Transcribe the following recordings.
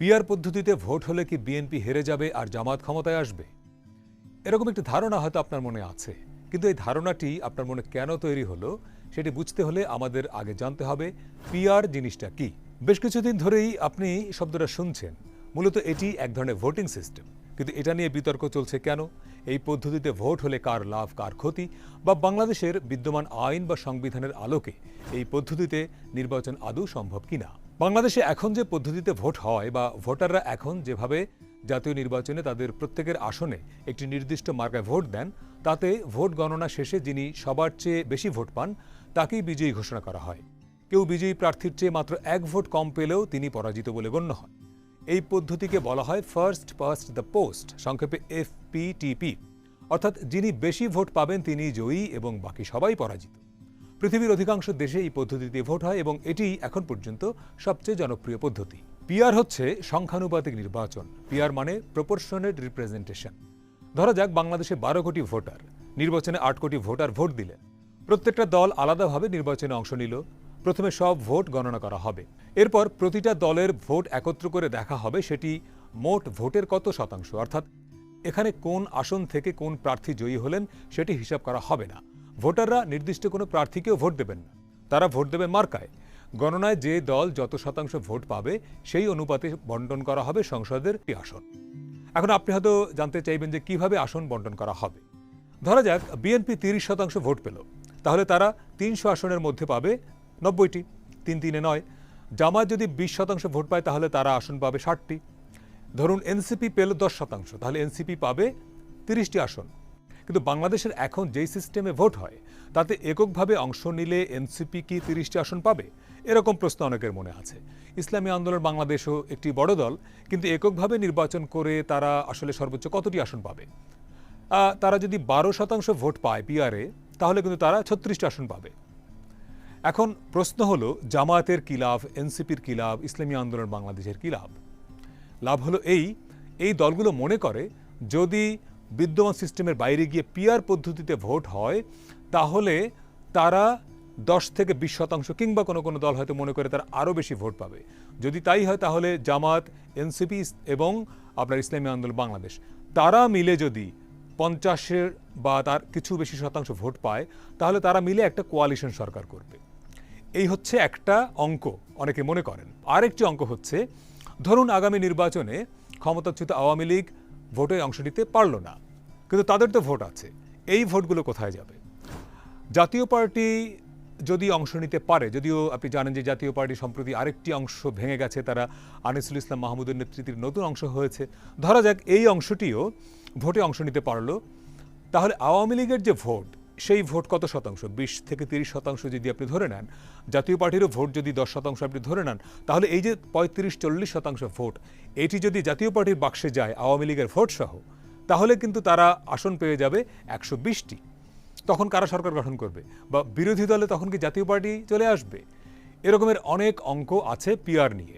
PR পদ্ধতিতে vote হলে কি বিএনপি হেরে যাবে আর জামাত ক্ষমতায় আসবে? এরকম একটি ধারণা হয়তো আপনার মনে আছে, কিন্তু এই ধারণাটি আপনার মনে কেন তৈরি হলো সেটি বুঝতে হলে আমাদের আগে জানতে হবে পিআর জিনিসটা কি। বেশ কিছুদিন ধরেই আপনি শব্দটা শুনছেন। মূলত এটি এক ধরনের ভোটিং সিস্টেম, কিন্তু এটা নিয়ে বিতর্ক চলছে কেন? এই পদ্ধতিতে ভোট হলে কার লাভ কার ক্ষতি, বা বাংলাদেশের বিদ্যমান আইন বা সংবিধানের আলোকে এই পদ্ধতিতে নির্বাচন আদৌ সম্ভব কিনা। বাংলাদেশে এখন যে পদ্ধতিতে ভোট হয় বা ভোটাররা এখন যেভাবে জাতীয় নির্বাচনে তাদের প্রত্যেকের আসনে একটি নির্দিষ্ট মার্কায় ভোট দেন, তাতে ভোট গণনা শেষে যিনি সবার চেয়ে বেশি ভোট পান তাকেই বিজয়ী ঘোষণা করা হয়। কেউ বিজয়ী প্রার্থীর চেয়ে মাত্র এক ভোট কম পেলেও তিনি পরাজিত বলে গণ্য হন। এই পদ্ধতিকে বলা হয় ফার্স্ট পাস্ট দ্য পোস্ট, সংক্ষেপে FPTP, অর্থাৎ যিনি বেশি ভোট পাবেন তিনি জয়ী এবং বাকি সবাই পরাজিত। পৃথিবীর অধিকাংশ দেশে এই পদ্ধতিতে ভোট হয় এবং এটি এখন পর্যন্ত সবচেয়ে জনপ্রিয় পদ্ধতি। পিআর হচ্ছে সংখ্যানুপাতিক নির্বাচন। পিআর মানে প্রপোর্শনেট রিপ্রেজেন্টেশন। ধরা যাক বাংলাদেশে 12 কোটি ভোটার, নির্বাচনে 8 কোটি ভোটার ভোট দিলেন। প্রত্যেকটা দল আলাদাভাবে নির্বাচনে অংশ নিল। প্রথমে সব ভোট গণনা করা হবে। এরপর প্রতিটা দলের ভোট একত্র করে দেখা হবে সেটি মোট ভোটের কত শতাংশ, অর্থাৎ এখানে কোন আসন থেকে কোন প্রার্থী জয়ী হলেন সেটি হিসাব করা হবে না। ভোটাররা নির্দিষ্ট কোনো প্রার্থীকেও ভোট দেবেন না, তারা ভোট দেবেন মার্কায়। গণনায় যে দল যত শতাংশ ভোট পাবে সেই অনুপাতে বণ্টন করা হবে সংসদের আসন। এখন আপনি হয়তো জানতে চাইবেন যে কিভাবে আসন বণ্টন করা হবে। ধরা যাক বিএনপি 30% ভোট পেল, তাহলে তারা 300 আসনের মধ্যে পাবে 90টি, 3-3-এ নয়। জামাত যদি 20% ভোট পায় তাহলে তারা আসন পাবে 60টি। ধরুন এনসিপি পেল 10%, তাহলে এনসিপি পাবে 30টি আসন। কিন্তু বাংলাদেশের এখন যেই সিস্টেমে ভোট হয় তাতে এককভাবে অংশ নিলে এনসিপি কি 30টি আসন পাবে? এরকম প্রশ্ন অনেকের মনে আছে। ইসলামী আন্দোলন বাংলাদেশও একটি বড় দল, কিন্তু এককভাবে নির্বাচন করে তারা আসলে সর্বোচ্চ কতটি আসন পাবে? তারা যদি 12% ভোট পায় পিআরে, তাহলে কিন্তু তারা 36টি আসন পাবে। এখন প্রশ্ন হলো জামায়াতের কি লাভ, এনসিপির কি লাভ, ইসলামী আন্দোলন বাংলাদেশের কি লাভ? লাভ হলো এই দলগুলো মনে করে যদি বিদ্যমান সিস্টেমের বাইরে গিয়ে পিআর পদ্ধতিতে ভোট হয় তাহলে তারা 10-20% কিংবা কোনো কোনো দল হয়তো মনে করে তারা আরও বেশি ভোট পাবে। যদি তাই হয় তাহলে জামাত, এনসিপি এবং আপনার ইসলামী আন্দোলন বাংলাদেশ তারা মিলে যদি 50 বা তার কিছু বেশি শতাংশ ভোট পায় তাহলে তারা মিলে একটা কোয়ালিশন সরকার করবে। এই হচ্ছে একটা অঙ্ক, অনেকে মনে করেন। আরেকটি অঙ্ক হচ্ছে, ধরুন আগামী নির্বাচনে ক্ষমতাচ্যুত আওয়ামী লীগ ভোটে অংশ নিতে পারল না, কিন্তু তাদের তো ভোট আছে। এই ভোটগুলো কোথায় যাবে? জাতীয় পার্টি যদি অংশ নিতে পারে, যদিও আপনি জানেন যে জাতীয় পার্টি সম্প্রতি আরেকটি অংশ ভেঙে গেছে, তারা আনিসুল ইসলাম মাহমুদের নেতৃত্বের নতুন অংশ হয়েছে। ধরা যাক এই অংশটিও ভোটে অংশ নিতে পারল, তাহলে আওয়ামী লীগের যে ভোট সেই ভোট কত শতাংশ? 20-30% যদি আপনি ধরে নেন, জাতীয় পার্টিরও ভোট যদি 10% আপনি ধরে নেন, তাহলে এই যে 35-40% ভোট, এটি যদি জাতীয় পার্টির বাক্সে যায় আওয়ামী লীগের ভোট সহ, তাহলে কিন্তু তারা আসন পেয়ে যাবে 120টি। তখন কারা সরকার গঠন করবে? বা বিরোধী দলে তখন কি জাতীয় পার্টি চলে আসবে? এরকমের অনেক অঙ্ক আছে পিআর নিয়ে।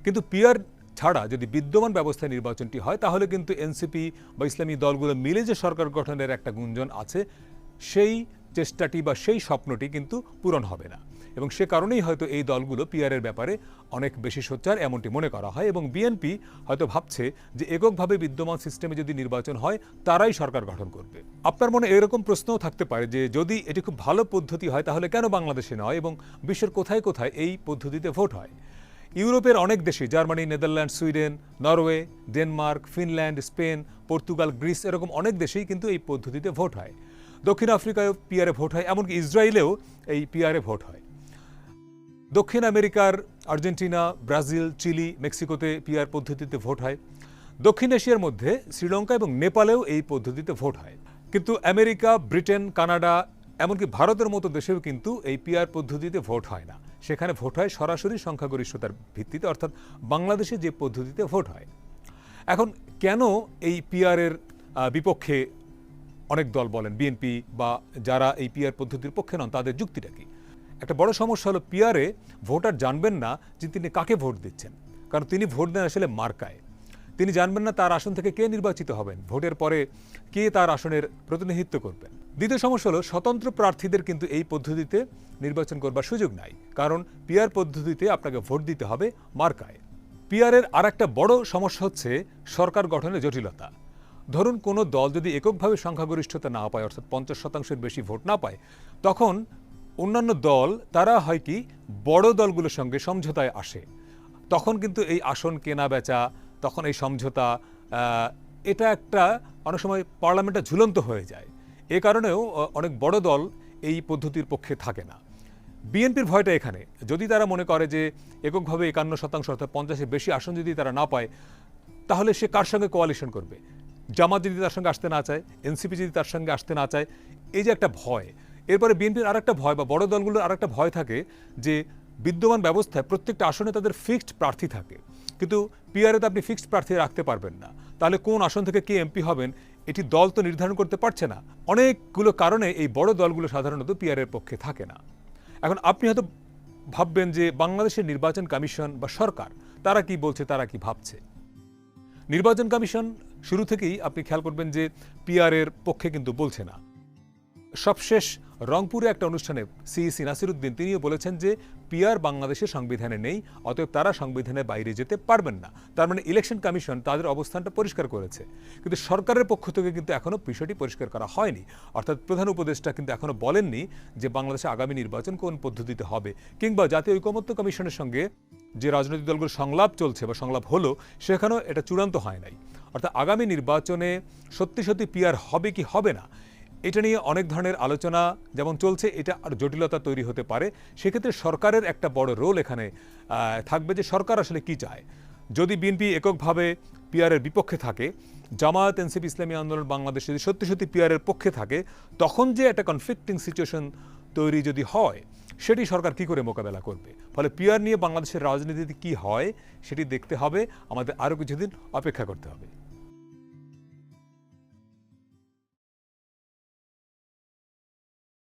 কিন্তু পিআর ছাড়া যদি বিদ্যমান ব্যবস্থায় নির্বাচনটি হয় তাহলে কিন্তু এনসিপি বা ইসলামী দলগুলো মিলে যে সরকার গঠনের একটা গুঞ্জন আছে, সেই চেষ্টাটি বা সেই স্বপ্নটি কিন্তু পূরণ হবে না। এবং সে কারণেই হয়তো এই দলগুলো পিআরের ব্যাপারে অনেক বেশি সোচ্চার এমনটি মনে করা হয়। এবং বিএনপি হয়তো ভাবছে যে এককভাবে বিদ্যমান সিস্টেমে যদি নির্বাচন হয় তারাই সরকার গঠন করবে। আপনার মনে এরকম প্রশ্নও থাকতে পারে যে যদি এটি খুব ভালো পদ্ধতি হয় তাহলে কেন বাংলাদেশে নয় এবং বিশ্বের কোথায় কোথায় এই পদ্ধতিতে ভোট হয়? ইউরোপের অনেক দেশে, Germany, Netherland, Sweden, Norway, Denmark, Finland, Spain, Portugal, Greece, এরকম অনেক দেশেই কিন্তু এই পদ্ধতিতে ভোট হয়। দক্ষিণ আফ্রিকায় পিআরে ভোট হয়, এমনকি ইসরায়েলেও এই পিআরে ভোট হয়। দক্ষিণ আমেরিকার আর্জেন্টিনা, ব্রাজিল, চিলি, মেক্সিকোতে পিআর পদ্ধতিতে ভোট হয়। দক্ষিণ এশিয়ার মধ্যে শ্রীলঙ্কা এবং নেপালেও এই পদ্ধতিতে ভোট হয়। কিন্তু আমেরিকা, ব্রিটেন, কানাডা, এমনকি ভারতের মতো দেশেও কিন্তু এই পিআর পদ্ধতিতে ভোট হয় না। সেখানে ভোট হয় সরাসরি সংখ্যাগরিষ্ঠতার ভিত্তিতে, অর্থাৎ বাংলাদেশে যে পদ্ধতিতে ভোট হয়। এখন কেন এই পিআরের বিপক্ষে অনেক দল বলেন, বিএনপি বা যারা এই পিআর পদ্ধতির পক্ষে নন তাদের যুক্তিটা কি? একটা বড় সমস্যা হলো পিআরে ভোটার জানবেন না যে তিনি কাকে ভোট দিচ্ছেন, কারণ তিনি ভোট দেন আসলে মার্কায়। তিনি জানবেন না তার আসন থেকে কে নির্বাচিত হবেন, ভোটের পরে কে তার আসনের প্রতিনিধিত্ব করবেন। দ্বিতীয় সমস্যা হলো স্বতন্ত্র প্রার্থীদের কিন্তু এই পদ্ধতিতে নির্বাচন করবার সুযোগ নাই, কারণ পিআর পদ্ধতিতে আপনাকে ভোট দিতে হবে মার্কায়। পিআরের আর একটা বড় সমস্যা হচ্ছে সরকার গঠনের জটিলতা। ধরুন কোনো দল যদি এককভাবে সংখ্যাগরিষ্ঠতা না পায়, অর্থাৎ 50%-এর বেশি ভোট না পায়, তখন অন্যান্য দল তারা হয় কি বড় দলগুলোর সঙ্গে সমঝোতায় আসে। তখন কিন্তু এই আসন কেনা বেচা, তখন এই সমঝোতা, এটা একটা অনেক সময় পার্লামেন্টটা ঝুলন্ত হয়ে যায়। এ কারণেও অনেক বড় দল এই পদ্ধতির পক্ষে থাকে না। বিএনপির ভয়টা এখানে, যদি তারা মনে করে যে এককভাবে 51% অর্থাৎ 50-এর বেশি আসন যদি তারা না পায়, তাহলে সে কার সঙ্গে কোয়ালিশন করবে? জামাত যদি তার সঙ্গে আসতে না চায়, এনসিপি যদি তার সঙ্গে আসতে না চায়, এই যে একটা ভয়। এরপরে বিএনপির আরেকটা ভয় বা বড় দলগুলোর আরেকটা ভয় থাকে যে বিদ্যমান ব্যবস্থায় প্রত্যেকটা আসনে তাদের ফিক্সড প্রার্থী থাকে, কিন্তু পিআরএতে আপনি ফিক্সড প্রার্থী রাখতে পারবেন না। তাহলে কোন আসন থেকে কে এমপি হবেন এটি দল তো নির্ধারণ করতে পারছে না। অনেকগুলো কারণে এই বড় দলগুলো সাধারণত পিআরের পক্ষে থাকে না। এখন আপনি হয়তো ভাববেন যে বাংলাদেশের নির্বাচন কমিশন বা সরকার তারা কি বলছে, তারা কি ভাবছে। নির্বাচন কমিশন শুরু থেকেই আপনি খেয়াল করবেন যে পিআরের পক্ষে কিন্তু বলছে না। সবশেষ রংপুরে একটা অনুষ্ঠানে সিইসি নাসিরউদ্দিন তিনিও বলেছেন যে পিআর বাংলাদেশের সংবিধানে নেই, অতএব তারা সংবিধানের বাইরে যেতে পারবেন না। তার মানে ইলেকশন কমিশন তাদের অবস্থানটা পরিষ্কার করেছে, কিন্তু সরকারের পক্ষ থেকে কিন্তু এখনো বিষয়টি পরিষ্কার করা হয়নি। অর্থাৎ প্রধান উপদেষ্টা কিন্তু এখনো বলেননি যে বাংলাদেশে আগামী নির্বাচন কোন পদ্ধতিতে হবে, কিংবা জাতীয় ঐকমত্য কমিশনের সঙ্গে যে রাজনৈতিক দলগুলোর সংলাপ চলছে বা সংলাপ হলো সেখানেও এটা চূড়ান্ত হয় নাই। অর্থাৎ আগামী নির্বাচনে সত্যি সত্যি পিআর হবে কি হবে না, এটা নিয়ে অনেক ধরনের আলোচনা যেমন চলছে, এটা আর জটিলতা তৈরি হতে পারে। সেক্ষেত্রে সরকারের একটা বড় রোল এখানে থাকবে যে সরকার আসলে কি চায়। যদি বিএনপি এককভাবে পিআরের বিপক্ষে থাকে, জামায়াত, এনসিপি, ইসলামী আন্দোলন বাংলাদেশ যদি সত্যি সত্যি পিআরের পক্ষে থাকে, তখন যে একটা কনফ্লিক্টিং সিচুয়েশন তৈরি যদি হয়, সেটি সরকার কি করে মোকাবেলা করবে। ফলে পিআর নিয়ে বাংলাদেশের রাজনীতিতে কি হয় সেটি দেখতে হবে, আমাদের আরও কিছুদিন অপেক্ষা করতে হবে।